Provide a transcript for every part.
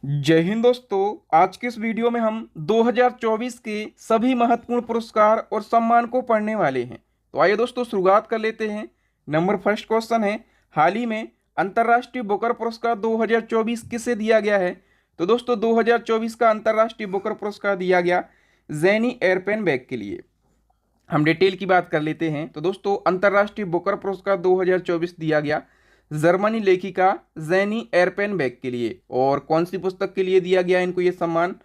जय हिंद दोस्तों। आज के इस वीडियो में हम 2024 के सभी महत्वपूर्ण पुरस्कार और सम्मान को पढ़ने वाले हैं। तो आइए दोस्तों शुरुआत कर लेते हैं। नंबर फर्स्ट क्वेश्चन है, हाल ही में अंतर्राष्ट्रीय बुकर पुरस्कार 2024 किसे दिया गया है? तो दोस्तों 2024 का अंतर्राष्ट्रीय बुकर पुरस्कार दिया गया ज़ेनी एयरपेनबेक के लिए। हम डिटेल की बात कर लेते हैं। तो दोस्तों अंतर्राष्ट्रीय बुकर पुरस्कार 2024 दिया गया जर्मनी लेखिका ज़ेनी एयरपेनबेक के लिए। और कौन सी पुस्तक के लिए दिया गया इनको ये सम्मान?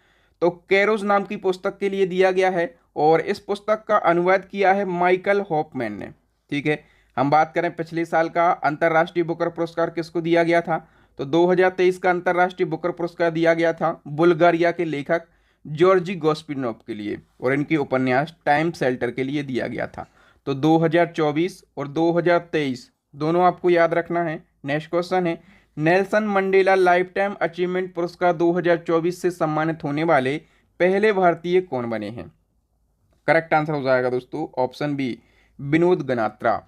तो कैरोज नाम की पुस्तक के लिए दिया गया है और इस पुस्तक का अनुवाद किया है माइकल हॉफमैन ने। ठीक है, हम बात करें पिछले साल का अंतर्राष्ट्रीय बुकर पुरस्कार किसको दिया गया था? तो 2023 का अंतर्राष्ट्रीय बुकर पुरस्कार दिया गया था बुल्गारिया के लेखक जॉर्जी गोस्पिनोव के लिए और इनके उपन्यास टाइम शेल्टर के लिए दिया गया था। तो 2024 और 2023 दोनों आपको याद रखना है। नेक्स्ट क्वेश्चन है, Nelson Mandela life time achievement पुरस्कार 2024 से सम्मानित होने वाले पहले भारतीय कौन बने हैं? करेक्ट आंसर हो जाएगा दोस्तों ऑप्शन बी, विनोद गनात्रा।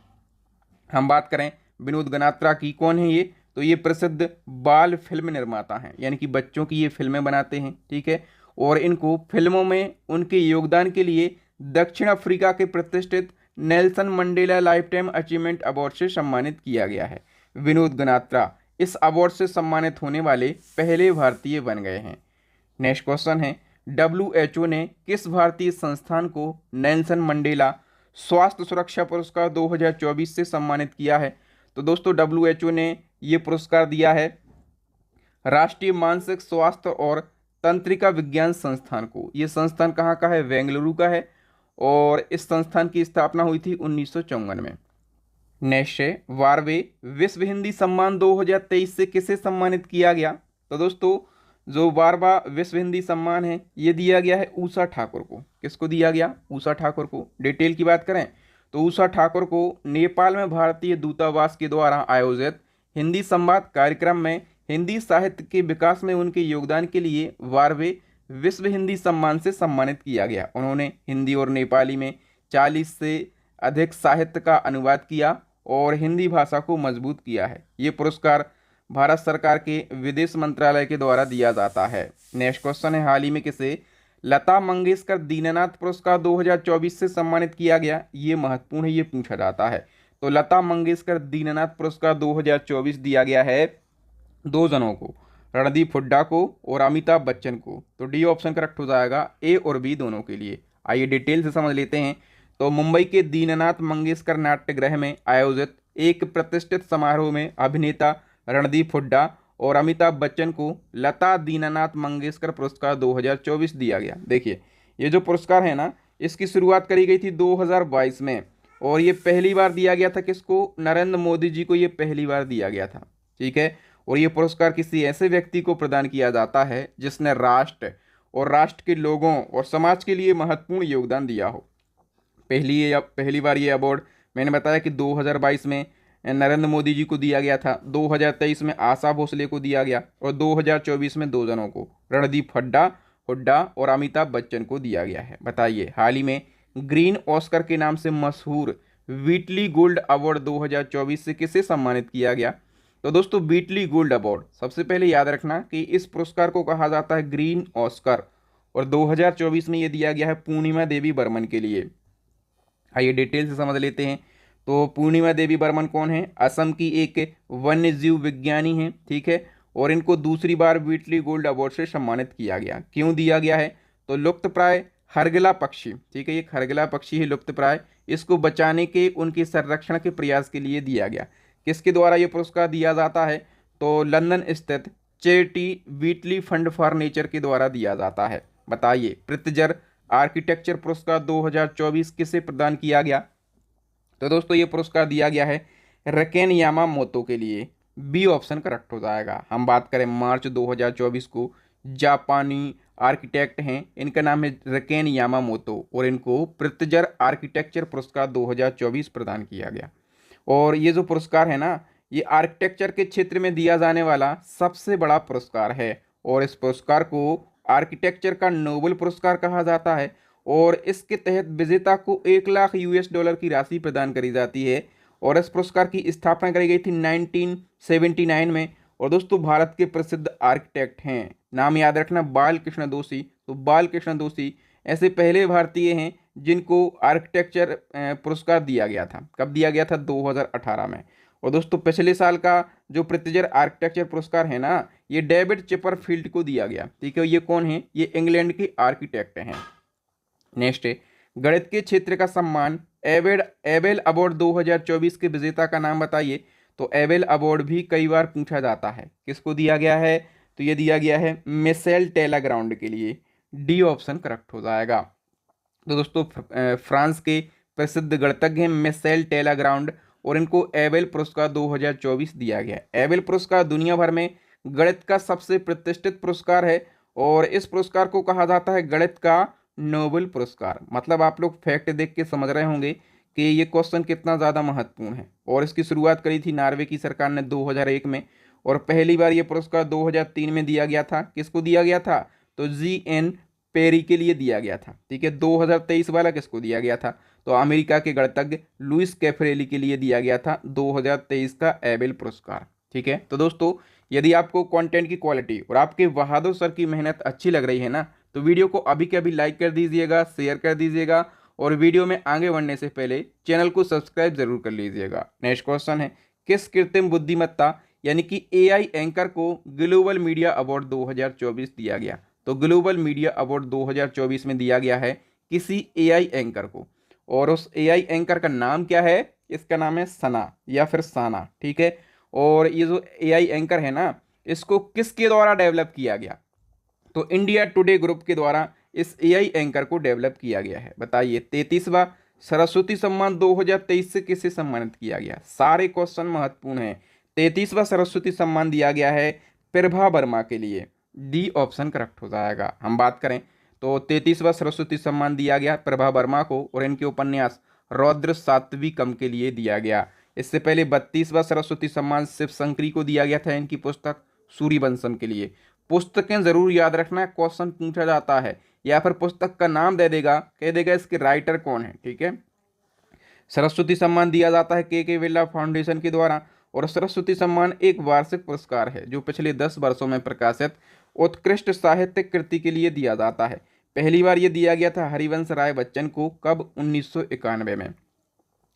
हम बात करें विनोद गनात्रा की, कौन है ये? तो ये प्रसिद्ध बाल फिल्म निर्माता हैं, यानी कि बच्चों की ये फिल्में बनाते हैं। ठीक है, और इनको फिल्मों में उनके योगदान के लिए दक्षिण अफ्रीका के प्रतिष्ठित Nelson Mandela life time achievement award से सम्मानित किया गया है। विनोद गनात्रा इस अवार्ड से सम्मानित होने वाले पहले भारतीय बन गए हैं। नेक्स्ट क्वेश्चन है, WHO ने किस भारतीय संस्थान को नेल्सन मंडेला स्वास्थ्य सुरक्षा पुरस्कार 2024 से सम्मानित किया है? तो दोस्तों WHO ने ये पुरस्कार दिया है राष्ट्रीय मानसिक स्वास्थ्य और तंत्रिका विज्ञान संस्थान को। ये संस्थान कहाँ का है? बेंगलुरु का है और इस संस्थान की स्थापना हुई थी 1954 में। नेक्स्ट है, 12वें विश्व हिंदी सम्मान 2023 से किसे सम्मानित किया गया? तो दोस्तों जो 12वां विश्व हिंदी सम्मान है ये दिया गया है ऊषा ठाकुर को। किसको दिया गया? ऊषा ठाकुर को। डिटेल की बात करें तो ऊषा ठाकुर को नेपाल में भारतीय दूतावास के द्वारा आयोजित हिंदी संवाद कार्यक्रम में हिंदी साहित्य के विकास में उनके योगदान के लिए 12वें विश्व हिंदी सम्मान से सम्मानित किया गया। उन्होंने हिंदी और नेपाली में 40 से अधिक साहित्य का अनुवाद किया और हिंदी भाषा को मजबूत किया है। ये पुरस्कार भारत सरकार के विदेश मंत्रालय के द्वारा दिया जाता है। नेक्स्ट क्वेश्चन है, हाल ही में किसे लता मंगेशकर दीननाथ पुरस्कार 2024 से सम्मानित किया गया? ये महत्वपूर्ण है, ये पूछा जाता है। तो लता मंगेशकर दीननाथ पुरस्कार 2024 दिया गया है दो जनों को, रणदीप हुड्डा को और अमिताभ बच्चन को। तो डी ऑप्शन करेक्ट हो जाएगा, ए और बी दोनों के लिए। आइए डिटेल से समझ लेते हैं। तो मुंबई के दीननाथ मंगेशकर नाट्यगृह में आयोजित एक प्रतिष्ठित समारोह में अभिनेता रणदीप हुड्डा और अमिताभ बच्चन को लता दीननाथ मंगेशकर पुरस्कार 2024 दिया गया। देखिए ये जो पुरस्कार है ना, इसकी शुरुआत करी गई थी 2022 में और ये पहली बार दिया गया था किसको? नरेंद्र मोदी जी को ये पहली बार दिया गया था। ठीक है, और ये पुरस्कार किसी ऐसे व्यक्ति को प्रदान किया जाता है जिसने राष्ट्र और राष्ट्र के लोगों और समाज के लिए महत्वपूर्ण योगदान दिया हो। पहली बार ये अवार्ड मैंने बताया कि 2022 में नरेंद्र मोदी जी को दिया गया था, 2023 में आशा भोसले को दिया गया और 2024 में दो जनों को, रणदीप हुड्डा और अमिताभ बच्चन को दिया गया है। बताइए हाल ही में ग्रीन ऑस्कर के नाम से मशहूर व्हीटली गोल्ड अवार्ड 2024 से किसे सम्मानित किया गया? तो दोस्तों व्हीटली गोल्ड अवार्ड सबसे पहले याद रखना कि इस पुरस्कार को कहा जाता है ग्रीन ऑस्कर और 2024 में ये दिया गया है पूर्णिमा देवी बर्मन के लिए। आइए डिटेल से समझ लेते हैं। तो पूर्णिमा देवी बर्मन कौन है? असम की एक वन्य जीव विज्ञानी हैं। ठीक है, और इनको दूसरी बार व्हीटली गोल्ड अवार्ड से सम्मानित किया गया। क्यों दिया गया है? तो लुप्तप्राय हरगिला पक्षी, ठीक है, ये हरगिला पक्षी है लुप्तप्राय, इसको बचाने के उनके संरक्षण के प्रयास के लिए दिया गया। किसके द्वारा ये पुरस्कार दिया जाता है? तो लंदन स्थित चैरिटी व्हीटली फंड फॉर नेचर के द्वारा दिया जाता है। बताइए प्रित्जर आर्किटेक्चर पुरस्कार 2024 किसे प्रदान किया गया? तो दोस्तों ये पुरस्कार दिया गया है रकेन यामामोतो के लिए। बी ऑप्शन करेक्ट हो जाएगा। हम बात करें मार्च 2024 को, जापानी आर्किटेक्ट हैं, इनका नाम है रकेन यामामोतो और इनको प्रित्जर आर्किटेक्चर पुरस्कार 2024 प्रदान किया गया। और ये जो पुरस्कार है ना, ये आर्किटेक्चर के क्षेत्र में दिया जाने वाला सबसे बड़ा पुरस्कार है और इस पुरस्कार को आर्किटेक्चर का नोबेल पुरस्कार कहा जाता है और इसके तहत विजेता को 1 लाख US डॉलर की राशि प्रदान करी जाती है और इस पुरस्कार की स्थापना करी गई थी 1979 में। और दोस्तों भारत के प्रसिद्ध आर्किटेक्ट हैं नाम याद रखना, बाल कृष्ण दोषी। तो बाल कृष्ण दोषी ऐसे पहले भारतीय हैं जिनको आर्किटेक्चर पुरस्कार दिया गया था। कब दिया गया था? 2018 में। और दोस्तों पिछले साल का जो प्रित्जर आर्किटेक्चर पुरस्कार है ना, ये डेविड चिपरफील्ड को दिया गया। ठीक है, ये कौन है? ये इंग्लैंड के आर्किटेक्ट हैं। नेक्स्ट है, गणित के क्षेत्र का सम्मान एबेल अवार्ड 2024 के विजेता का नाम बताइए। तो एबेल अवार्ड भी कई बार पूछा जाता है, किसको दिया गया है? तो ये दिया गया है मिशेल टेलाग्राउंड के लिए। डी ऑप्शन करेक्ट हो जाएगा। तो दोस्तों फ्रांस के प्रसिद्ध गणितज्ञ हैं मिशेल टेलाग्राउंड, और इनको एबेल पुरस्कार 2024 दिया गया। एबेल पुरस्कार दुनिया भर में गणित का सबसे प्रतिष्ठित पुरस्कार है, और इस पुरस्कार को कहा जाता है गणित का नोबेल पुरस्कार। मतलब आप लोग फैक्ट देख के समझ रहे होंगे कि ये क्वेश्चन कितना ज़्यादा महत्वपूर्ण है। और इसकी शुरुआत करी थी नॉर्वे की सरकार ने 2001 में, और पहली बार ये पुरस्कार 2003 में दिया गया था। किसको दिया गया था? तो जी.एन. पेरी के लिए दिया गया था। ठीक है, 2023 वाला किसको दिया गया था? तो अमेरिका के गणितज्ञ लुइस कैफरेली के लिए दिया गया था 2023 का एबेल पुरस्कार। ठीक है, तो दोस्तों यदि आपको कंटेंट की क्वालिटी और आपके बहादुर सर की मेहनत अच्छी लग रही है ना, तो वीडियो को अभी के अभी लाइक कर दीजिएगा, शेयर कर दीजिएगा, और वीडियो में आगे बढ़ने से पहले चैनल को सब्सक्राइब जरूर कर लीजिएगा। नेक्स्ट क्वेश्चन है, किस कृत्रिम बुद्धिमत्ता यानी कि एआई एंकर को ग्लोबल मीडिया अवार्ड 2024 दिया गया? तो ग्लोबल मीडिया अवार्ड 2024 में दिया गया है किसी एआई एंकर को, और उस एआई एंकर का नाम क्या है? इसका नाम है सना या फिर साना। ठीक है, और ये जो एआई एंकर है ना, इसको किसके द्वारा डेवलप किया गया? तो इंडिया टुडे ग्रुप के द्वारा इस एआई एंकर को डेवलप किया गया है। बताइए 33वां सरस्वती सम्मान 2023 से किसे सम्मानित किया गया? सारे क्वेश्चन महत्वपूर्ण हैं। 33वां सरस्वती सम्मान दिया गया है प्रभा वर्मा के लिए। डी ऑप्शन करेक्ट हो जाएगा। हम बात करें तो 33वां सरस्वती सम्मान दिया गया प्रभा वर्मा को, और इनके उपन्यास रौद्र सात्विकम के लिए दिया गया। इससे पहले 32वां सरस्वती सम्मान शिव शंकरी को दिया गया था, इनकी पुस्तक सूर्यवंशम के लिए। पुस्तकें जरूर याद रखना, क्वेश्चन पूछा जाता है, या फिर पुस्तक का नाम दे देगा, कह देगा इसके राइटर कौन है। ठीक है, सरस्वती सम्मान दिया जाता है के बिरला फाउंडेशन के द्वारा, और सरस्वती सम्मान एक वार्षिक पुरस्कार है जो पिछले 10 वर्षों में प्रकाशित उत्कृष्ट साहित्यिक कृति के लिए दिया जाता है। पहली बार ये दिया गया था हरिवंश राय बच्चन को। कब? 1991 में।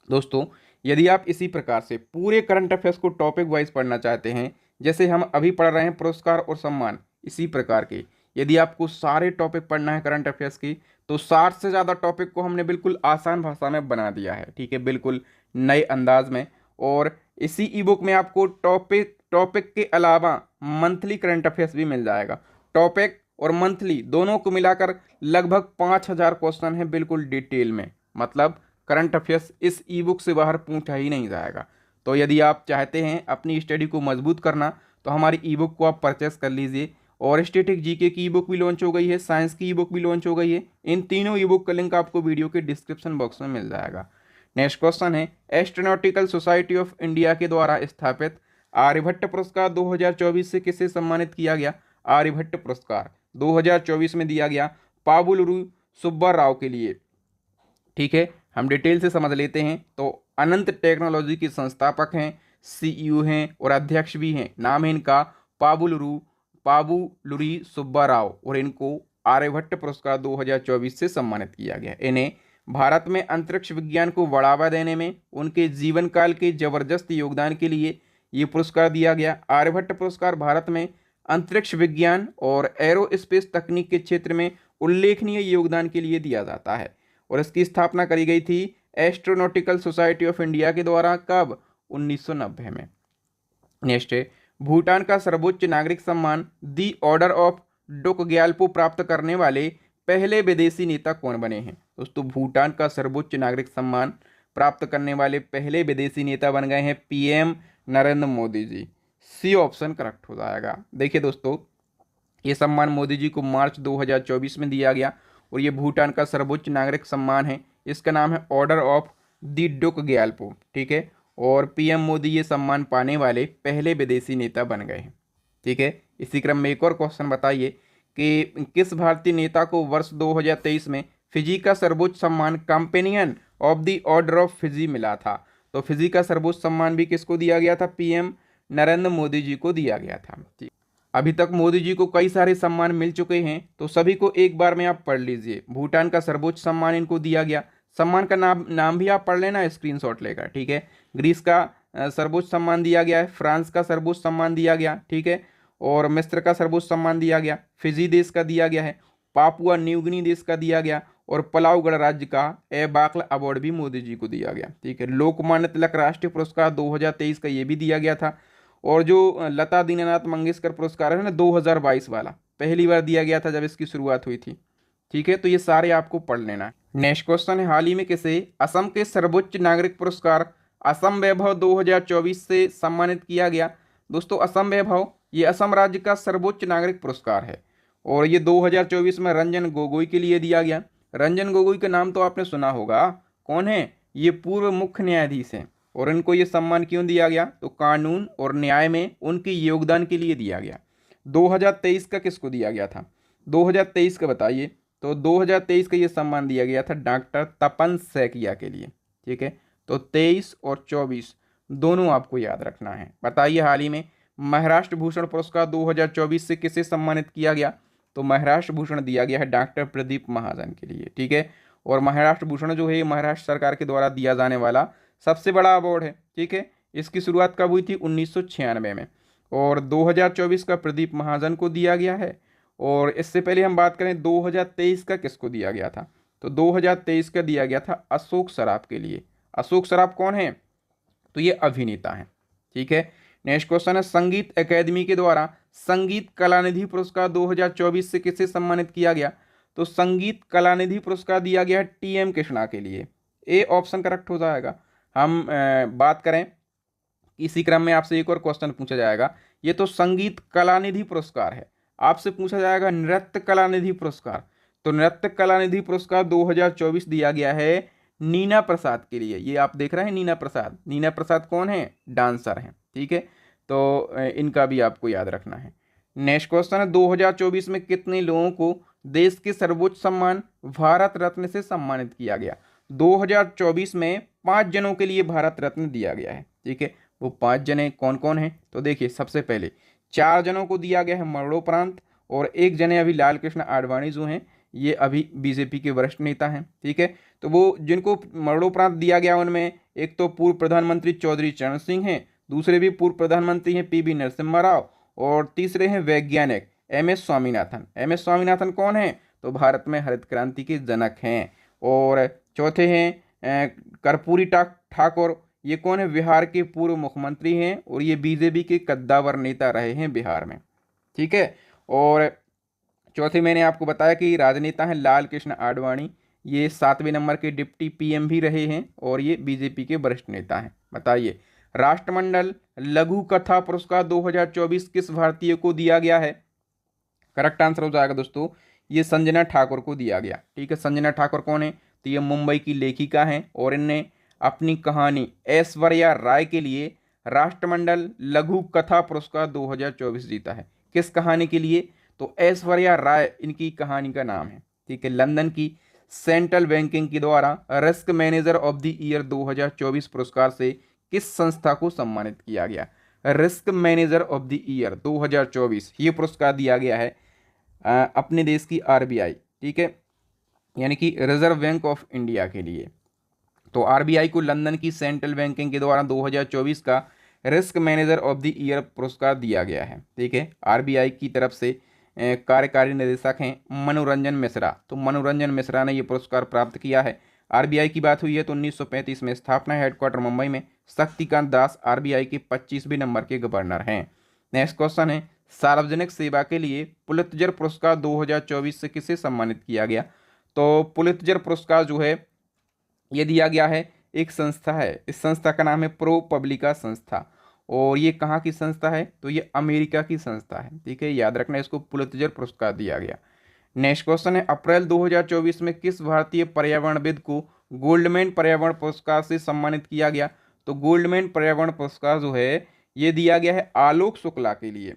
दोस्तों यदि आप इसी प्रकार से पूरे करंट अफेयर्स को टॉपिक वाइज पढ़ना चाहते हैं, जैसे हम अभी पढ़ रहे हैं पुरस्कार और सम्मान, इसी प्रकार के यदि आपको सारे टॉपिक पढ़ना है करंट अफेयर्स की, तो 60 से ज़्यादा टॉपिक को हमने बिल्कुल आसान भाषा में बना दिया है। ठीक है, बिल्कुल नए अंदाज में। और इसी ई बुक में आपको टॉपिक के अलावा मंथली करंट अफेयर्स भी मिल जाएगा। टॉपिक और मंथली दोनों को मिलाकर लगभग 5000 क्वेश्चन है बिल्कुल डिटेल में। मतलब करंट अफेयर्स इस ई बुक से बाहर पूछा ही नहीं जाएगा। तो यदि आप चाहते हैं अपनी स्टडी को मजबूत करना, तो हमारी ई बुक को आप परचेस कर लीजिए। और स्टैटिक जीके की ई बुक भी लॉन्च हो गई है, साइंस की ई बुक भी लॉन्च हो गई है। इन तीनों ई बुक का लिंक आपको वीडियो के डिस्क्रिप्शन बॉक्स में मिल जाएगा। नेक्स्ट क्वेश्चन है, एस्ट्रोनॉटिकल सोसाइटी ऑफ इंडिया के द्वारा स्थापित आर्यभट्ट पुरस्कार 2024 से किसे सम्मानित किया गया? आर्यभट्ट पुरस्कार 2024 में दिया गया पाबुलुरु सुब्बा राव के लिए। ठीक है, हम डिटेल से समझ लेते हैं। तो अनंत टेक्नोलॉजी के संस्थापक हैं, सीईओ हैं और अध्यक्ष भी हैं। नाम है इनका पाबुलुरी सुब्बा राव, और इनको आर्यभट्ट पुरस्कार 2024 से सम्मानित किया गया। इन्हें भारत में अंतरिक्ष विज्ञान को बढ़ावा देने में उनके जीवन काल के जबरदस्त योगदान के लिए ये पुरस्कार दिया गया। आर्यभट्ट पुरस्कार भारत में अंतरिक्ष विज्ञान और एरोस्पेस तकनीक के क्षेत्र में उल्लेखनीय योगदान के लिए दिया जाता है, और इसकी स्थापना करी गई थी एस्ट्रोनॉटिकल सोसाइटी ऑफ इंडिया के द्वारा। कब? 1990 में। नेक्स्ट है, भूटान का सर्वोच्च नागरिक सम्मान दी ऑर्डर ऑफ डोक ग्याल्पो प्राप्त करने वाले पहले विदेशी नेता कौन बने हैं? दोस्तों भूटान का सर्वोच्च नागरिक सम्मान प्राप्त करने वाले पहले विदेशी नेता बन गए हैं PM Narendra Modi ji. C option correct हो जाएगा। देखिए दोस्तों, ये सम्मान मोदी जी को मार्च 2024 में दिया गया, और ये भूटान का सर्वोच्च नागरिक सम्मान है। इसका नाम है ऑर्डर ऑफ दी डुक ग्याल्पो। ठीक है, और पीएम मोदी ये सम्मान पाने वाले पहले विदेशी नेता बन गए हैं। ठीक है, इसी क्रम में एक और क्वेश्चन बताइए कि किस भारतीय नेता को वर्ष 2023 में फिजी का सर्वोच्च सम्मान companion of the order of Fiji मिला था? तो फिजी का सर्वोच्च सम्मान भी किसको दिया गया था? पीएम नरेंद्र मोदी जी को दिया गया था। अभी तक मोदी जी को कई सारे सम्मान मिल चुके हैं, तो सभी को एक बार में आप पढ़ लीजिए। भूटान का सर्वोच्च सम्मान इनको दिया गया, सम्मान का नाम भी आप पढ़ लेना स्क्रीनशॉट लेकर, ठीक है। ग्रीस का सर्वोच्च सम्मान दिया गया है, फ्रांस का सर्वोच्च सम्मान दिया गया, ठीक है, और मिस्र का सर्वोच्च सम्मान दिया गया, फिजी देश का दिया गया है, पापुआ न्यू गिनी देश का दिया गया, और पलाऊ गणराज्य का एबाकल अवार्ड भी मोदी जी को दिया गया, ठीक है। लोकमान्य तिलक राष्ट्रीय पुरस्कार 2023 का ये भी दिया गया था। और जो लता दीनानाथ मंगेशकर पुरस्कार है ना 2022 वाला, पहली बार दिया गया था जब इसकी शुरुआत हुई थी, ठीक है। तो ये सारे आपको पढ़ लेना है। नेक्स्ट क्वेश्चन है, हाल ही में किसे असम के सर्वोच्च नागरिक पुरस्कार असम वैभव 2024 से सम्मानित किया गया? दोस्तों असम वैभव ये असम राज्य का सर्वोच्च नागरिक पुरस्कार है, और ये 2024 में रंजन गोगोई के लिए दिया गया। रंजन गोगोई का नाम तो आपने सुना होगा, कौन है ये? पूर्व मुख्य न्यायाधीश हैं, और इनको ये सम्मान क्यों दिया गया? तो कानून और न्याय में उनके योगदान के लिए दिया गया। 2023 का किसको दिया गया था? 2023 का बताइए। तो 2023 का ये सम्मान दिया गया था डॉक्टर तपन सैकिया के लिए, ठीक है। तो 23 और 24 दोनों आपको याद रखना है। बताइए हाल ही में महाराष्ट्र भूषण पुरस्कार 2024 से किसे सम्मानित किया गया? तो महाराष्ट्र भूषण दिया गया है डॉक्टर प्रदीप महाजन के लिए, ठीक है। और महाराष्ट्र भूषण जो है महाराष्ट्र सरकार के द्वारा दिया जाने वाला सबसे बड़ा अवार्ड है, ठीक है। इसकी शुरुआत कब हुई थी? 1996 में, और 2024 का प्रदीप महाजन को दिया गया है। और इससे पहले हम बात करें 2023 का किसको दिया गया था? तो 2023 का दिया गया था अशोक सराफ के लिए। अशोक सराफ कौन है? तो ये अभिनेता हैं, ठीक है। नेक्स्ट क्वेश्चन है, संगीत अकादमी के द्वारा संगीत कलानिधि पुरस्कार 2024 से किसे सम्मानित किया गया? तो संगीत कलानिधि पुरस्कार दिया गया है टी.एम. कृष्णा के लिए। ए ऑप्शन करेक्ट हो जाएगा। हम बात करें इसी क्रम में आपसे एक और क्वेश्चन पूछा जाएगा। ये तो संगीत कलानिधि पुरस्कार है, आपसे पूछा जाएगा नृत्य कलानिधि पुरस्कार। तो नृत्य कलानिधि पुरस्कार 2024 दिया गया है नीना प्रसाद के लिए। ये आप देख रहे हैं नीना प्रसाद। नीना प्रसाद कौन है? डांसर हैं, ठीक है। तो इनका भी आपको याद रखना है। नेक्स्ट क्वेश्चन है, 2024 में कितने लोगों को देश के सर्वोच्च सम्मान भारत रत्न से सम्मानित किया गया? 2024 में 5 जनों के लिए भारत रत्न दिया गया है, ठीक है। वो 5 जने कौन कौन हैं? तो देखिए, सबसे पहले 4 जनों को दिया गया है मरणोपरांत, और 1 जने अभी लाल कृष्ण आडवाणी जो हैं ये अभी बीजेपी के वरिष्ठ नेता हैं, ठीक है। तो वो जिनको मरणोपरांत दिया गया उनमें एक तो पूर्व प्रधानमंत्री चौधरी चरण सिंह हैं, दूसरे भी पूर्व प्रधानमंत्री हैं पी.वी. नरसिम्हा राव, और तीसरे हैं वैज्ञानिक एम.एस. स्वामीनाथन। एम.एस. स्वामीनाथन कौन है? तो भारत में हरित क्रांति के जनक हैं। और चौथे हैं कर्पूरी ठाकुर। ये कौन है? बिहार के पूर्व मुख्यमंत्री हैं, और ये बीजेपी के कद्दावर नेता रहे हैं बिहार में, ठीक है। और चौथे मैंने आपको बताया कि राजनेता हैं लाल कृष्ण आडवाणी, ये 7वें नंबर के डिप्टी पीएम भी रहे हैं, और ये बीजेपी के वरिष्ठ नेता हैं। बताइए, राष्ट्रमंडल लघु कथा पुरस्कार 2024 किस भारतीय को दिया गया है? करेक्ट आंसर हो जाएगा दोस्तों, ये संजना ठाकुर को दिया गया, ठीक है। संजना ठाकुर कौन है? तो ये मुंबई की लेखिका हैं, और इनने अपनी कहानी ऐश्वर्या राय के लिए राष्ट्रमंडल लघु कथा पुरस्कार 2024 जीता है। किस कहानी के लिए? तो ऐश्वर्या राय इनकी कहानी का नाम है, ठीक है। लंदन की सेंट्रल बैंकिंग के द्वारा risk manager of the year 2024 पुरस्कार से किस संस्था को सम्मानित किया गया? Risk manager of the year 2024 ये पुरस्कार दिया गया है अपने देश की आरबीआई, ठीक है, यानी कि रिजर्व बैंक ऑफ इंडिया के लिए। तो आरबीआई को लंदन की सेंट्रल बैंकिंग के द्वारा 2024 का risk manager of the year पुरस्कार दिया गया है, ठीक है। आरबीआई की तरफ से कार्यकारी निदेशक हैं मनोरंजन मिश्रा। तो मनोरंजन मिश्रा ने ये पुरस्कार प्राप्त किया है। आरबीआई की बात हुई है तो 1935 में स्थापना, हेडक्वार्टर मुंबई में। शक्तिकांत दास आरबीआई के 25वें नंबर के गवर्नर हैं। नेक्स्ट क्वेश्चन है, सार्वजनिक सेवा के लिए पुलित्जर पुरस्कार 2024 से किसे सम्मानित किया गया? तो पुलित्जर पुरस्कार जो है ये दिया गया है, एक संस्था है, इस संस्था का नाम है प्रो पब्लिका संस्था, और ये कहाँ की संस्था है? तो ये अमेरिका की संस्था है, ठीक है। याद रखना, इसको पुलित्जर पुरस्कार दिया गया। नेक्स्ट क्वेश्चन है, अप्रैल 2024 में किस भारतीय पर्यावरणविद को गोल्डमैन पर्यावरण पुरस्कार से सम्मानित किया गया? तो गोल्डमैन पर्यावरण पुरस्कार जो है ये दिया गया है आलोक शुक्ला के लिए,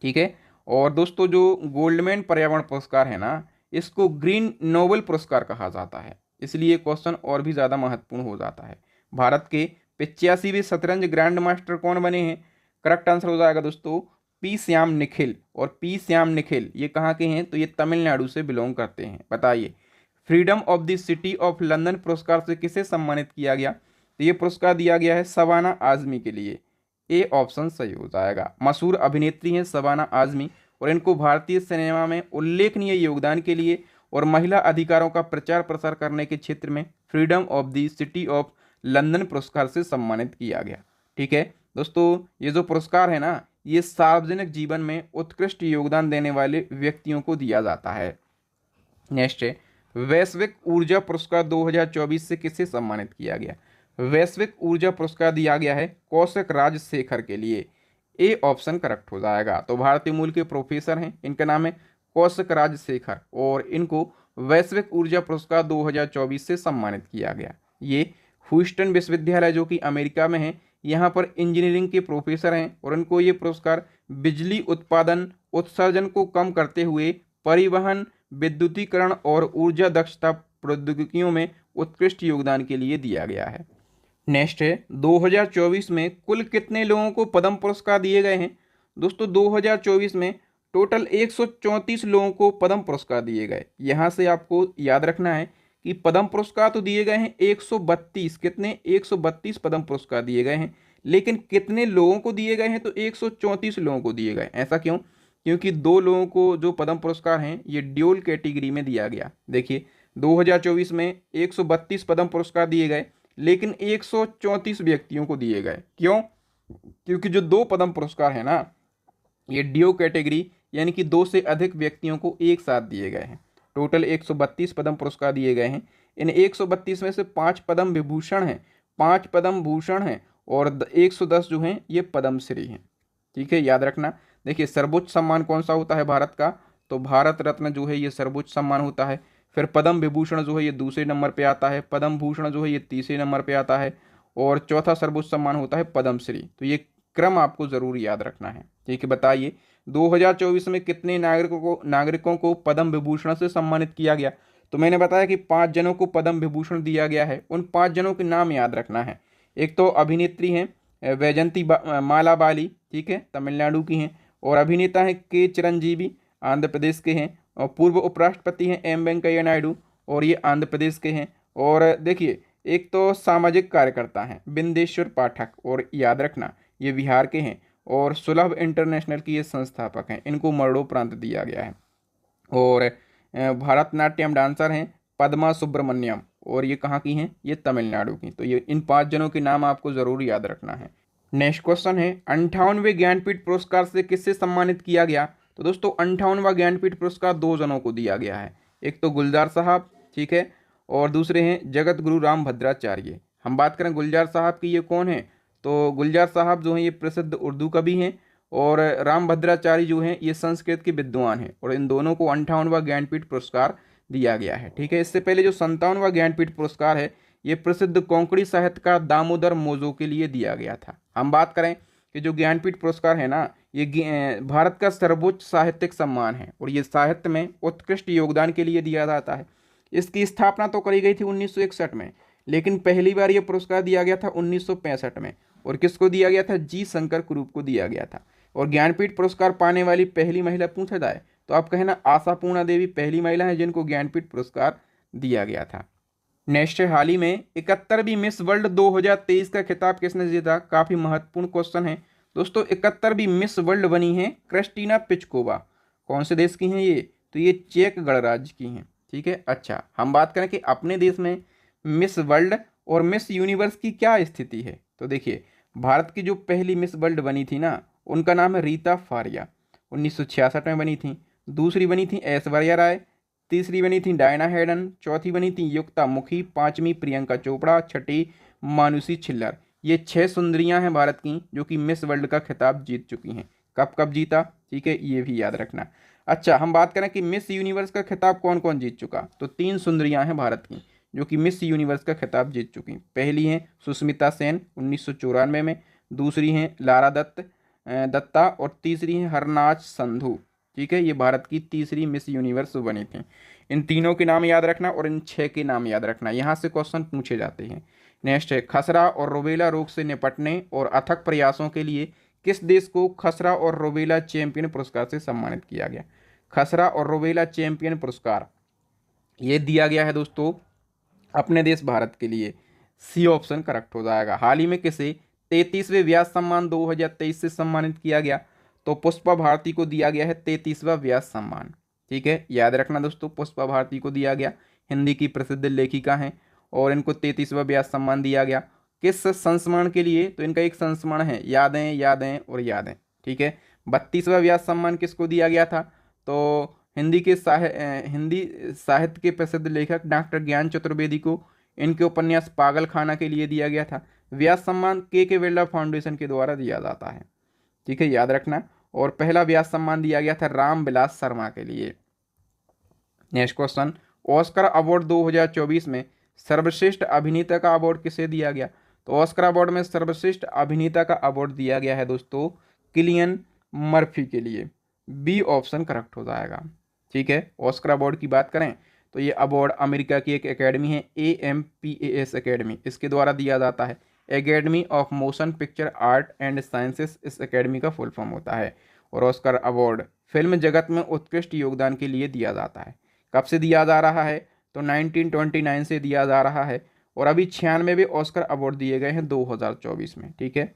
ठीक है। और दोस्तों, जो गोल्डमैन पर्यावरण पुरस्कार है ना, इसको ग्रीन नोबेल पुरस्कार कहा जाता है, इसलिए क्वेश्चन और भी ज़्यादा महत्वपूर्ण हो जाता है। भारत के 85वें शतरंज ग्रैंड मास्टर कौन बने हैं? करेक्ट आंसर हो जाएगा दोस्तों पी श्याम निखिल, और पी श्याम निखिल ये कहाँ के हैं, तो ये तमिलनाडु से बिलोंग करते हैं। बताइए, freedom of the city of London पुरस्कार से किसे सम्मानित किया गया, तो ये पुरस्कार दिया गया है शबाना आजमी के लिए। ए ऑप्शन सही हो जाएगा। मशहूर अभिनेत्री हैं शबाना आजमी, और इनको भारतीय सिनेमा में उल्लेखनीय योगदान के लिए और महिला अधिकारों का प्रचार प्रसार करने के क्षेत्र में freedom of the city of London पुरस्कार से सम्मानित किया गया। ठीक है दोस्तों, ये जो पुरस्कार है ना, ये सार्वजनिक जीवन में उत्कृष्ट योगदान देने वाले व्यक्तियों को दिया जाता है। नेक्स्ट है, वैश्विक ऊर्जा पुरस्कार 2024 से किसे सम्मानित किया गया। वैश्विक ऊर्जा पुरस्कार दिया गया है कौशिक राजशेखर के लिए। ए ऑप्शन करेक्ट हो जाएगा। तो भारतीय मूल के प्रोफेसर हैं, इनका नाम है कौशिक राजशेखर, और इनको वैश्विक ऊर्जा पुरस्कार 2024 से सम्मानित किया गया। ये ह्यूस्टन विश्वविद्यालय जो कि अमेरिका में है, यहाँ पर इंजीनियरिंग के प्रोफेसर हैं, और इनको ये पुरस्कार बिजली उत्पादन उत्सर्जन को कम करते हुए परिवहन, विद्युतीकरण और ऊर्जा दक्षता प्रौद्योगिकियों में उत्कृष्ट योगदान के लिए दिया गया है। नेक्स्ट है, 2024 में कुल कितने लोगों को पद्म पुरस्कार दिए गए हैं। दोस्तों 2024 में टोटल 134 लोगों को पद्म पुरस्कार दिए गए। यहाँ से आपको याद रखना है कि पद्म पुरस्कार तो दिए गए हैं 132, कितने 132 पद्म पुरस्कार दिए गए हैं, लेकिन कितने लोगों को दिए गए हैं, तो 134 लोगों को दिए गए। ऐसा क्यों, क्योंकि 2 लोगों को जो पद्म पुरस्कार हैं ये ड्यूल कैटेगरी में दिया गया। देखिए 2024 में 132 पद्म पुरस्कार दिए गए, लेकिन 134 व्यक्तियों को दिए गए। क्यों, क्योंकि जो 2 पद्म पुरस्कार है ना, ये ड्यू कैटेगरी यानी कि 2 से अधिक व्यक्तियों को एक साथ दिए गए हैं। टोटल 132 पद्म पुरस्कार दिए गए हैं। इन 132 में से 5 पद्म विभूषण हैं, 5 पद्म भूषण हैं, और 110 जो हैं ये पद्मश्री हैं। ठीक है, याद रखना। देखिए सर्वोच्च सम्मान कौन सा होता है भारत का, तो भारत रत्न जो है ये सर्वोच्च सम्मान होता है। फिर पद्म विभूषण जो है ये दूसरे नंबर पे आता है, पद्म भूषण जो है ये तीसरे नंबर पे आता है, और चौथा सर्वोच्च सम्मान होता है पद्मश्री। तो ये क्रम आपको जरूर याद रखना है। ठीक है, बताइए 2024 में कितने नागरिकों को पद्म विभूषण से सम्मानित किया गया। तो मैंने बताया कि 5 जनों को पद्म विभूषण दिया गया है। उन 5 जनों के नाम याद रखना है। एक तो अभिनेत्री हैं वैजंती माला बाली, ठीक है, तमिलनाडु की हैं, और अभिनेता हैं के चिरंजीवी, आंध्र प्रदेश के हैं, और पूर्व उपराष्ट्रपति हैं एम वेंकैया नायडू, और ये आंध्र प्रदेश के हैं। और देखिए एक तो सामाजिक कार्यकर्ता हैं बिंदेश्वर पाठक, और याद रखना ये बिहार के हैं, और सुलभ इंटरनेशनल की ये संस्थापक हैं, इनको मरणोपरांत दिया गया है। और भारतनाट्यम डांसर हैं पद्मा सुब्रमण्यम, और ये कहाँ की हैं, ये तमिलनाडु की। तो ये इन 5 जनों के नाम आपको ज़रूर याद रखना है। नेक्स्ट क्वेश्चन है, 58वें ज्ञानपीठ पुरस्कार से किससे सम्मानित किया गया। तो दोस्तों 58वां ज्ञानपीठ पुरस्कार 2 जनों को दिया गया है। एक तो गुलजार साहब, ठीक है, और दूसरे हैं जगत गुरु राम भद्राचार्य। हम बात करें गुलजार साहब की, ये कौन है, तो गुलजार साहब जो हैं ये प्रसिद्ध उर्दू कवि हैं, और राम भद्राचार्य जो हैं ये संस्कृत के विद्वान हैं, और इन दोनों को 58वां ज्ञानपीठ पुरस्कार दिया गया है। ठीक है, इससे पहले जो 57वां ज्ञानपीठ पुरस्कार है ये प्रसिद्ध कोंकणी साहित्यकार दामोदर मोजो के लिए दिया गया था। हम बात करें कि जो ज्ञानपीठ पुरस्कार है ना, ये भारत का सर्वोच्च साहित्यिक सम्मान है, और ये साहित्य में उत्कृष्ट योगदान के लिए दिया जाता है। इसकी स्थापना तो करी गई थी 1961 में, लेकिन पहली बार ये पुरस्कार दिया गया था 1965 में, और किसको दिया गया था, जी शंकर कुरूप को दिया गया था। और ज्ञानपीठ पुरस्कार पाने वाली पहली महिला पूछा जाए तो आप कहना आशापूर्णा देवी पहली महिला है जिनको ज्ञानपीठ पुरस्कार दिया गया था। नेक्स्ट है, हाल ही में 71वीं मिस वर्ल्ड 2023 का खिताब किसने जीता। काफ़ी महत्वपूर्ण क्वेश्चन है दोस्तों। 71वीं मिस वर्ल्ड बनी है क्रिस्टीना पिचकोवा। कौन से देश की हैं ये, तो ये चेक गणराज्य की हैं। ठीक है, अच्छा हम बात करें कि अपने देश में मिस वर्ल्ड और मिस यूनिवर्स की क्या स्थिति है, तो देखिए भारत की जो पहली मिस वर्ल्ड बनी थी ना, उनका नाम है रीता फारिया, 1966 में बनी थी। दूसरी बनी थी ऐश्वर्या राय, तीसरी बनी थी डायना हेडन, चौथी बनी थी युक्ता मुखी, 5वीं प्रियंका चोपड़ा, छठी मानुषी छिल्लर। ये 6 सुंदरियां हैं भारत की जो कि मिस वर्ल्ड का खिताब जीत चुकी हैं। कब कब जीता, ठीक है, ये भी याद रखना। अच्छा हम बात करें कि मिस यूनिवर्स का खिताब कौन कौन जीत चुका, तो 3 सुंदरियां हैं भारत की जो कि मिस यूनिवर्स का खिताब जीत चुकी। पहली हैं सुष्मिता सेन 1994 में, दूसरी हैं लारा दत्ता, और तीसरी हैं हरनाज संधू। ठीक है, ये भारत की तीसरी मिस यूनिवर्स बनी थी। इन तीनों के नाम याद रखना और इन 6 के नाम याद रखना, यहाँ से क्वेश्चन पूछे जाते हैं। नेक्स्ट है, खसरा और रूबेला रोग से निपटने और अथक प्रयासों के लिए किस देश को खसरा और रूबेला चैंपियन पुरस्कार से सम्मानित किया गया? खसरा और रूबेला चैंपियन पुरस्कार ये दिया गया है दोस्तों अपने देश भारत के लिए। सी ऑप्शन करेक्ट हो जाएगा। हाल ही में किसे 33वें व्यास सम्मान 2023 से सम्मानित किया गया? तो पुष्पा भारती को दिया गया है 33वां व्यास सम्मान। ठीक है, याद रखना दोस्तों, पुष्पा भारती को दिया गया, हिंदी की प्रसिद्ध लेखिका हैं और इनको 33वां व्यास सम्मान दिया गया। किस संस्मरण के लिए? तो इनका एक संस्मरण है यादें यादें और यादें। ठीक है, 32वां व्यास सम्मान किसको दिया गया था? तो हिंदी साहित्य के प्रसिद्ध लेखक डॉक्टर ज्ञान चतुर्वेदी को इनके उपन्यास पागल खाना के लिए दिया गया था। व्यास सम्मान के बिरला फाउंडेशन के द्वारा दिया जाता है। ठीक है, याद रखना। और पहला व्यास सम्मान दिया गया था राम विलास शर्मा के लिए। नेक्स्ट क्वेश्चन, ऑस्कर अवार्ड 2024 में सर्वश्रेष्ठ अभिनेता का अवार्ड किसे दिया गया? तो ऑस्कर अवार्ड में सर्वश्रेष्ठ अभिनेता का अवार्ड दिया गया है दोस्तों किलियन मर्फी के लिए। बी ऑप्शन करेक्ट हो जाएगा। ठीक है, ऑस्कर अवार्ड की बात करें तो ये अवार्ड अमेरिका की एक एकेडमी है, AMPAS एकेडमी, इसके द्वारा दिया जाता है। Academy of motion picture art and sciences इस एकेडमी का फुल फॉर्म होता है। और ऑस्कर अवार्ड फिल्म जगत में उत्कृष्ट योगदान के लिए दिया जाता है। कब से दिया जा रहा है? तो 1929 से दिया जा रहा है और अभी 96वें ऑस्कर अवार्ड दिए गए हैं 2024 में। ठीक है,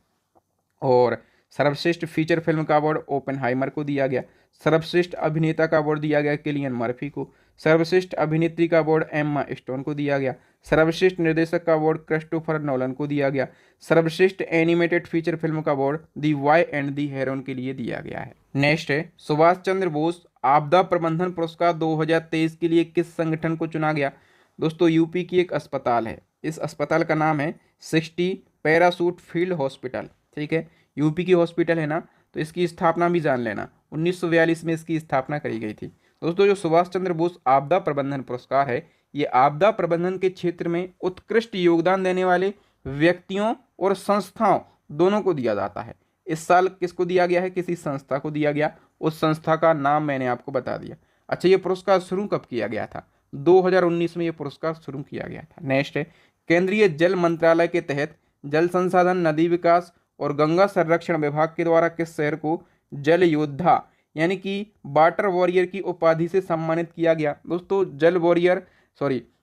और सर्वश्रेष्ठ फीचर फिल्म का अवार्ड ओपेनहाइमर को दिया गया। सर्वश्रेष्ठ अभिनेता का अवार्ड दिया गया किलियन मर्फी को। सर्वश्रेष्ठ अभिनेत्री का अवार्ड एम्मा स्टोन को दिया गया। सर्वश्रेष्ठ निर्देशक का अवार्ड क्रिस्टोफर नोलन को दिया गया। सर्वश्रेष्ठ एनिमेटेड फीचर फिल्म का अवार्ड दी वाई एंड दी हेरोन के लिए दिया गया है। नेक्स्ट है, सुभाष चंद्र बोस आपदा प्रबंधन पुरस्कार 2023 के लिए किस संगठन को चुना गया? दोस्तों यूपी की एक अस्पताल है, इस अस्पताल का नाम है 60 पैरासूट फील्ड हॉस्पिटल। ठीक है, यूपी की हॉस्पिटल है ना, तो इसकी स्थापना भी जान लेना, 1942 में इसकी स्थापना करी गई थी। दोस्तों जो सुभाष चंद्र बोस आपदा प्रबंधन पुरस्कार है, ये आपदा प्रबंधन के क्षेत्र में उत्कृष्ट योगदान देने वाले व्यक्तियों और संस्थाओं दोनों को दिया जाता है। इस साल किसको दिया गया है? किसी संस्था को दिया गया, उस संस्था का नाम मैंने आपको बता दिया। अच्छा, ये पुरस्कार शुरू कब किया गया था? 2019 में ये पुरस्कार शुरू किया गया था। नेक्स्ट है, केंद्रीय जल मंत्रालय के तहत जल संसाधन, नदी विकास और गंगा संरक्षण विभाग के द्वारा किस शहर को जल योद्धा यानी कि वाटर वॉरियर की उपाधि से सम्मानित किया गया? दोस्तों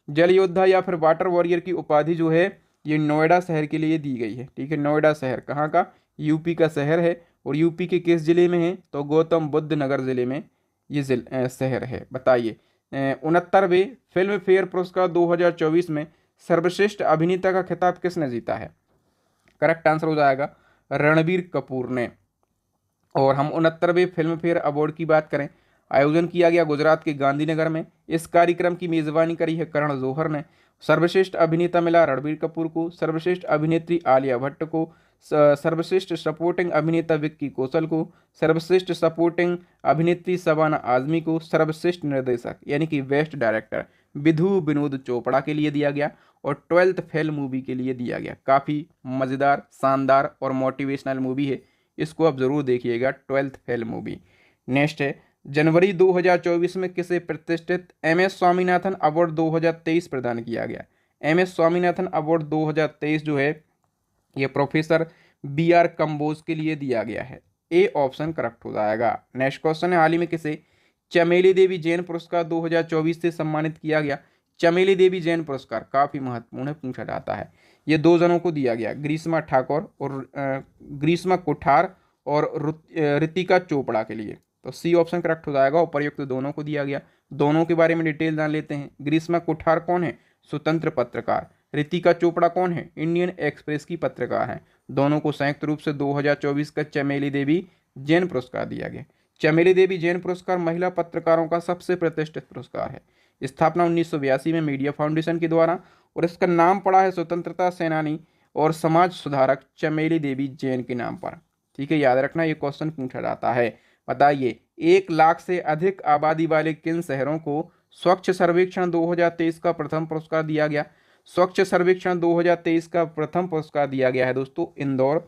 जल योद्धा या फिर वाटर वॉरियर की उपाधि जो है ये नोएडा शहर के लिए दी गई है। ठीक है, नोएडा शहर कहाँ का? यूपी का शहर है। और यूपी के किस जिले में है? तो गौतम बुद्ध नगर जिले में ये शहर है। बताइए, 69वें फिल्म फेयर पुरस्कार 2024 में सर्वश्रेष्ठ अभिनेता का खिताब किसने जीता है? करेक्ट आंसर हो जाएगा रणबीर कपूर ने। और हम 69वें फिल्म फेयर अवार्ड की बात करें, आयोजन किया गया गुजरात के गांधीनगर में। इस कार्यक्रम की मेजबानी करी है करण जौहर ने। सर्वश्रेष्ठ अभिनेता मिला रणबीर कपूर को, सर्वश्रेष्ठ अभिनेत्री आलिया भट्ट को, सर्वश्रेष्ठ सपोर्टिंग अभिनेता विक्की कौशल को, सर्वश्रेष्ठ सपोर्टिंग अभिनेत्री शबाना आजमी को, सर्वश्रेष्ठ निर्देशक यानी कि बेस्ट डायरेक्टर विधु विनोद चोपड़ा के लिए दिया गया और 12th फेल मूवी के लिए दिया गया। काफ़ी मज़ेदार, शानदार और मोटिवेशनल मूवी है, इसको आप ज़रूर देखिएगा, 12th फेल मूवी। नेक्स्ट है, जनवरी 2024 में किसे प्रतिष्ठित MS स्वामीनाथन अवार्ड 2023 प्रदान किया गया? MS स्वामीनाथन अवार्ड 2023 जो है ये प्रोफेसर BR कंबोज के लिए दिया गया है। ए ऑप्शन करेक्ट हो जाएगा। नेक्स्ट क्वेश्चन है, हाल ही में किसे चमेली देवी जैन पुरस्कार 2024 से सम्मानित किया गया? चमेली देवी जैन पुरस्कार काफ़ी महत्वपूर्ण है, पूछा जाता है। ये दो जनों को दिया गया, ग्रीष्मा ठाकुर और ग्रीष्मा कुठार और ऋतिका चोपड़ा के लिए। तो सी ऑप्शन करेक्ट हो जाएगा, उपर्युक्त दोनों को दिया गया। दोनों के बारे में डिटेल जान लेते हैं। ग्रीष्मा कुठार कौन है? स्वतंत्र पत्रकार। ऋतिका चोपड़ा कौन है? इंडियन एक्सप्रेस की पत्रकार हैं। दोनों को संयुक्त रूप से 2024 का चमेली देवी जैन पुरस्कार दिया गया। चमेली देवी जैन पुरस्कार महिला पत्रकारों का सबसे प्रतिष्ठित पुरस्कार है। स्थापना 1982 में मीडिया फाउंडेशन के द्वारा और इसका नाम पड़ा है स्वतंत्रता सेनानी और समाज सुधारक चमेली देवी जैन के नाम पर। ठीक है, याद रखना, ये क्वेश्चन पूछा जाता है। बताइए, 1 लाख से अधिक आबादी वाले किन शहरों को स्वच्छ सर्वेक्षण 2023 का प्रथम पुरस्कार दिया गया? स्वच्छ सर्वेक्षण 2023 का प्रथम पुरस्कार दिया गया है दोस्तों इंदौर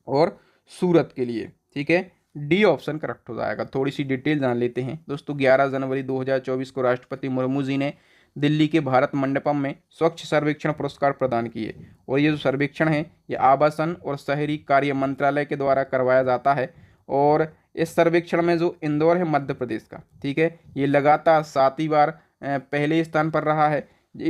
और सूरत के लिए। ठीक है, डी ऑप्शन करेक्ट हो जाएगा। थोड़ी सी डिटेल जान लेते हैं दोस्तों। 11 जनवरी 2024 को राष्ट्रपति मुर्मू जी ने दिल्ली के भारत मंडपम में स्वच्छ सर्वेक्षण पुरस्कार प्रदान किए। और ये जो सर्वेक्षण है ये आवासन और शहरी कार्य मंत्रालय के द्वारा करवाया जाता है। और इस सर्वेक्षण में जो इंदौर है मध्य प्रदेश का, ठीक है, ये लगातार 7वीं बार पहले स्थान पर रहा है।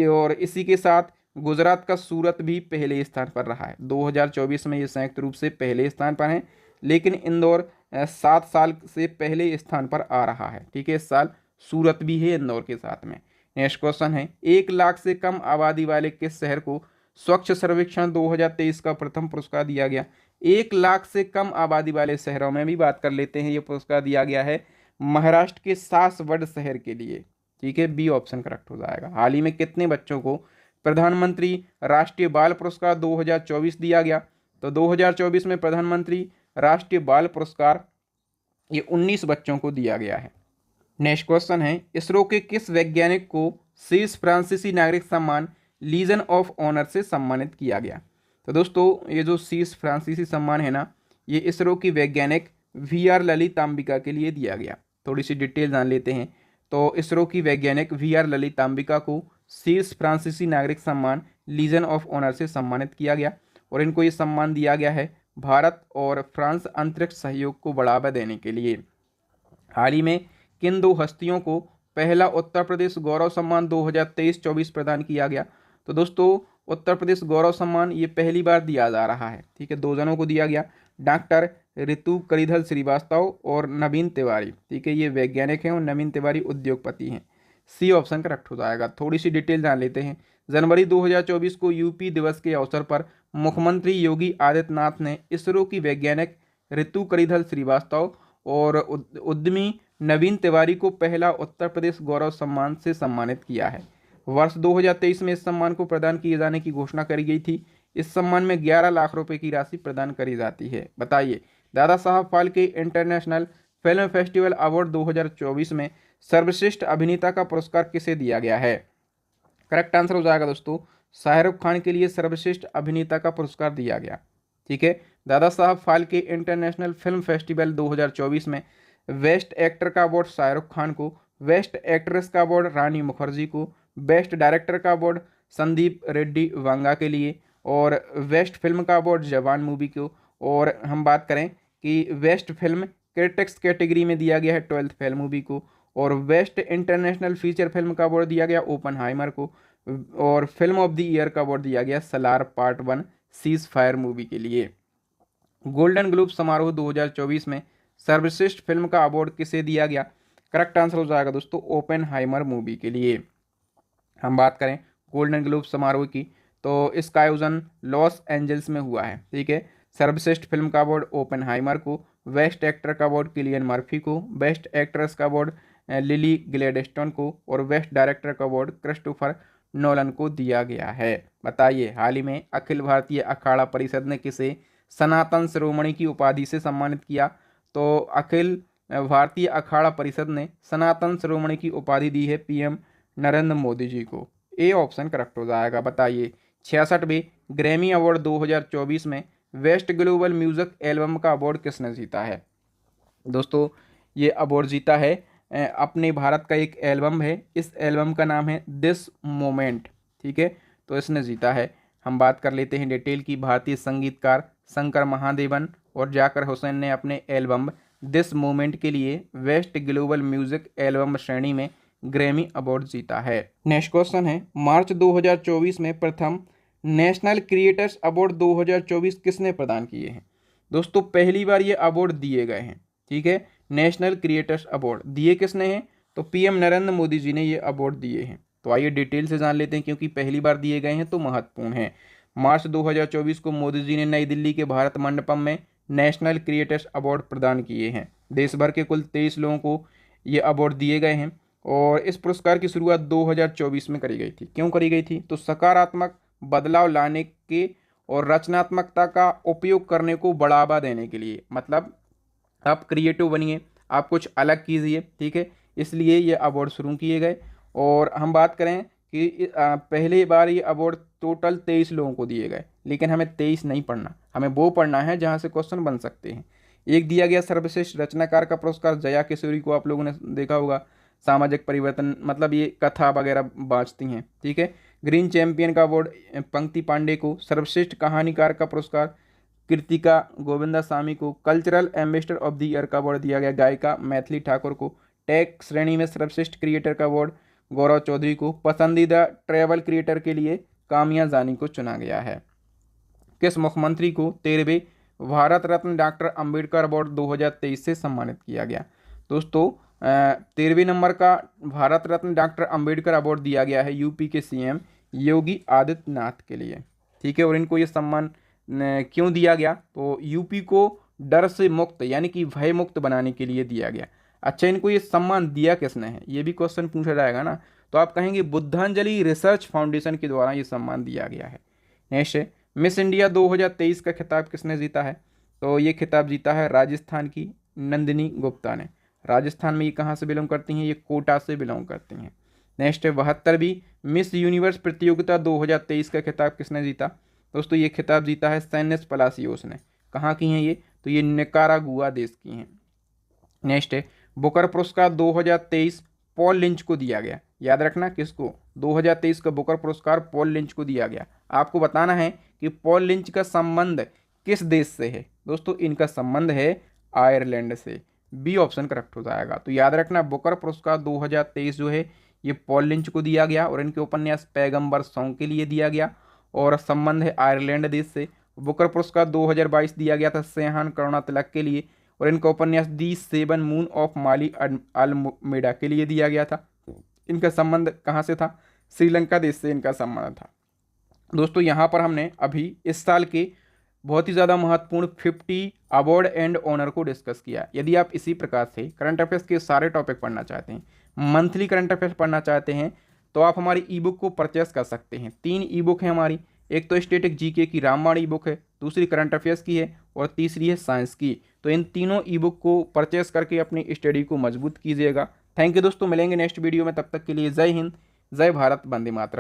और इसी के साथ गुजरात का सूरत भी पहले स्थान पर रहा है। 2024 में ये संयुक्त रूप से पहले स्थान पर है, लेकिन इंदौर 7 साल से पहले स्थान पर आ रहा है, ठीक है। इस साल सूरत भी है इंदौर के साथ में। नेक्स्ट क्वेश्चन है, 1 लाख से कम आबादी वाले किस शहर को स्वच्छ सर्वेक्षण 2023 का प्रथम पुरस्कार दिया गया? 1 लाख से कम आबादी वाले शहरों में भी बात कर लेते हैं। ये पुरस्कार दिया गया है महाराष्ट्र के सासवड शहर के लिए, ठीक है। बी ऑप्शन करेक्ट हो जाएगा। हाल ही में कितने बच्चों को प्रधानमंत्री राष्ट्रीय बाल पुरस्कार 2024 दिया गया? तो 2024 में प्रधानमंत्री राष्ट्रीय बाल पुरस्कार ये 19 बच्चों को दिया गया है। नेक्स्ट क्वेश्चन है, इसरो के किस वैज्ञानिक को शीर्ष फ्रांसीसी नागरिक सम्मान लीजन ऑफ ऑनर से सम्मानित किया गया? तो दोस्तों ये जो शीर्ष फ्रांसीसी सम्मान है ना, ये इसरो की वैज्ञानिक VR ललितांबिका के लिए दिया गया। थोड़ी सी डिटेल जान लेते हैं। तो इसरो की वैज्ञानिक VR ललितांबिका को शीर्ष फ्रांसीसी नागरिक सम्मान लीजन ऑफ ऑनर से सम्मानित किया गया। और इनको ये सम्मान दिया गया है भारत और फ्रांस अंतरिक्ष सहयोग को बढ़ावा देने के लिए। हाल ही में किन 2 हस्तियों को पहला उत्तर प्रदेश गौरव सम्मान 2023-24 प्रदान किया गया? तो दोस्तों उत्तर प्रदेश गौरव सम्मान ये पहली बार दिया जा रहा है, ठीक है। 2 जनों को दिया गया, डॉक्टर ऋतु करिधल श्रीवास्तव और नवीन तिवारी, ठीक है। ये वैज्ञानिक हैं और नवीन तिवारी उद्योगपति हैं। सी ऑप्शन करेक्ट हो जाएगा। थोड़ी सी डिटेल जान लेते हैं। जनवरी 2024 को यूपी दिवस के अवसर पर मुख्यमंत्री योगी आदित्यनाथ ने इसरो की वैज्ञानिक ऋतु करिधल श्रीवास्तव और उद्यमी नवीन तिवारी को पहला उत्तर प्रदेश गौरव सम्मान से सम्मानित किया है। वर्ष 2023 में इस सम्मान को प्रदान किए जाने की घोषणा करी गई थी। इस सम्मान में 11 लाख रुपए की राशि प्रदान करी जाती है। बताइए, Dada Saheb Phalke international film festival award 2024 में सर्वश्रेष्ठ अभिनेता का पुरस्कार किसे दिया गया है? करेक्ट आंसर हो जाएगा दोस्तों, शाहरुख खान के लिए सर्वश्रेष्ठ अभिनेता का पुरस्कार दिया गया, ठीक है। Dada Saheb Phalke international film festival 2024 में बेस्ट एक्टर का अवार्ड शाहरुख खान को, बेस्ट एक्ट्रेस का अवार्ड रानी मुखर्जी को, बेस्ट डायरेक्टर का अवार्ड संदीप रेड्डी वांगा के लिए, और बेस्ट फिल्म का अवार्ड जवान मूवी को। और हम बात करें कि बेस्ट फिल्म क्रिटिक्स कैटेगरी में दिया गया है 12th फेल मूवी को, और बेस्ट इंटरनेशनल फीचर फिल्म का अवार्ड दिया गया ओपनहाइमर को, और फिल्म ऑफ द ईयर का अवार्ड दिया गया Salaar part 1 cease fire movie के लिए। गोल्डन ग्लोब समारोह 2024 में सर्वश्रेष्ठ फिल्म का अवार्ड किसे दिया गया? करेक्ट आंसर हो जाएगा दोस्तों ओपेनहाइमर मूवी के लिए। हम बात करें गोल्डन ग्लोब समारोह की, तो इसका आयोजन लॉस एंजल्स में हुआ है, ठीक है। सर्वश्रेष्ठ फिल्म का अवार्ड ओपेनहाइमर को, बेस्ट एक्टर का अवार्ड किलियन मर्फी को, बेस्ट एक्ट्रेस का अवार्ड लिली ग्लैडस्टोन को, और बेस्ट डायरेक्टर का अवार्ड क्रिस्टोफर नोलन को दिया गया है। बताइए, हाल ही में अखिल भारतीय अखाड़ा परिषद ने किसे सनातन शिरोमणि की उपाधि से सम्मानित किया? तो अखिल भारतीय अखाड़ा परिषद ने सनातन शिरोमणि की उपाधि दी है PM नरेंद्र मोदी जी को। ए ऑप्शन करेक्ट हो जाएगा। बताइए, 66वें ग्रैमी अवार्ड 2024 में बेस्ट ग्लोबल म्यूजिक एल्बम का अवार्ड किसने जीता है? दोस्तों ये अवार्ड जीता है अपने भारत का एक एल्बम है, इस एल्बम का नाम है दिस मोमेंट, ठीक है। तो इसने जीता है। हम बात कर लेते हैं डिटेल की। भारतीय संगीतकार शंकर महादेवन और जाकिर हुसैन ने अपने एल्बम दिस मोमेंट के लिए बेस्ट ग्लोबल म्यूजिक एल्बम श्रेणी में ग्रैमी अवार्ड जीता है। नेक्स्ट क्वेश्चन है, मार्च 2024 में प्रथम नेशनल क्रिएटर्स अवार्ड 2024 किसने प्रदान किए हैं? दोस्तों पहली बार ये अवार्ड दिए गए हैं, ठीक है। नेशनल क्रिएटर्स अवार्ड दिए किसने हैं? तो PM नरेंद्र मोदी जी ने ये अवार्ड दिए हैं। तो आइए डिटेल से जान लेते हैं, क्योंकि पहली बार दिए गए हैं तो महत्वपूर्ण है। मार्च 2024 को मोदी जी ने नई दिल्ली के भारत मंडपम में नेशनल क्रिएटर्स अवार्ड प्रदान किए हैं। देश भर के कुल 23 लोगों को ये अवार्ड दिए गए हैं, और इस पुरस्कार की शुरुआत 2024 में करी गई थी। क्यों करी गई थी? तो सकारात्मक बदलाव लाने के और रचनात्मकता का उपयोग करने को बढ़ावा देने के लिए। मतलब आप क्रिएटिव बनिए, आप कुछ अलग कीजिए, ठीक है। इसलिए ये अवार्ड शुरू किए गए। और हम बात करें कि पहली बार ये अवार्ड टोटल 23 लोगों को दिए गए, लेकिन हमें 23 नहीं पढ़ना, हमें वो पढ़ना है जहाँ से क्वेश्चन बन सकते हैं। एक दिया गया सर्वश्रेष्ठ रचनाकार का पुरस्कार जया किशोरी को, आप लोगों ने देखा होगा। सामाजिक परिवर्तन, मतलब ये कथा वगैरह बाँचती हैं। ठीक है। ग्रीन चैंपियन का अवार्ड पंक्ति पांडे को, सर्वश्रेष्ठ कहानीकार का पुरस्कार कृतिका गोविंदासामी को, cultural ambassador of the year का अवार्ड दिया गया गायिका मैथिली ठाकुर को, टेक श्रेणी में सर्वश्रेष्ठ क्रिएटर का अवार्ड गौरव चौधरी को, पसंदीदा ट्रैवल क्रिएटर के लिए कामिया जानी को चुना गया है। किस मुख्यमंत्री को 13वें भारत रत्न डॉक्टर अंबेडकर अवार्ड 2023 से सम्मानित किया गया? दोस्तों 13वें नंबर का भारत रत्न डॉक्टर अंबेडकर अवार्ड दिया गया है यूपी के सीएम योगी आदित्यनाथ के लिए। ठीक है। और इनको ये सम्मान क्यों दिया गया? तो यूपी को डर से मुक्त यानी कि भय मुक्त बनाने के लिए दिया गया। अच्छा, इनको ये सम्मान दिया किसने है, ये भी क्वेश्चन पूछा जाएगा ना, तो आप कहेंगे बुद्धांजलि रिसर्च फाउंडेशन के द्वारा ये सम्मान दिया गया है। नेक्स्ट है, मिस इंडिया 2023 का खिताब किसने जीता है? तो ये खिताब जीता है राजस्थान की नंदिनी गुप्ता ने। राजस्थान में ये कहाँ से बिलोंग करती हैं? ये कोटा से बिलोंग करती हैं। नेक्स्ट है, 72वीं मिस यूनिवर्स प्रतियोगिता 2023 का खिताब किसने जीता? दोस्तों ये खिताब जीता है सैनिस पलासियोस ने। कहाँ की हैं ये? तो ये निकारागुआ देश की हैं। नेक्स्ट है, बुकर पुरस्कार 2023 पॉल लिंच को दिया गया। याद रखना किसको? 2023 का बुकर पुरस्कार पॉल लिंच को दिया गया। आपको बताना है कि पॉल लिंच का संबंध किस देश से है? दोस्तों इनका संबंध है आयरलैंड से। बी ऑप्शन करेक्ट हो जाएगा। तो याद रखना बुकर पुरस्कार 2023 जो है ये पॉल लिंच को दिया गया और इनके उपन्यास पैगंबर सॉन्ग के लिए दिया गया और संबंध है आयरलैंड देश से। बुकर पुरस्कार 2022 दिया गया था सेहान करुणा तिलक के लिए और इनका उपन्यास the seven moon of Maali Almeida के लिए दिया गया था। इनका संबंध कहाँ से था? श्रीलंका देश से इनका संबंध था। दोस्तों यहाँ पर हमने अभी इस साल के बहुत ही ज़्यादा महत्वपूर्ण 50 अवार्ड एंड ऑनर को डिस्कस किया। यदि आप इसी प्रकार से करंट अफेयर्स के सारे टॉपिक पढ़ना चाहते हैं, मंथली करंट अफेयर्स पढ़ना चाहते हैं, तो आप हमारी ई बुक को परचेस कर सकते हैं। 3 ई बुक है हमारी। एक तो स्टैटिक जीके की रामबाण ई बुक है, दूसरी करंट अफेयर्स की है और तीसरी है साइंस की। तो इन तीनों ई बुक को परचेस करके अपनी स्टडी को मजबूत कीजिएगा। थैंक यू दोस्तों, मिलेंगे नेक्स्ट वीडियो में। तब तक के लिए जय हिंद, जय भारत, वंदे मातरम।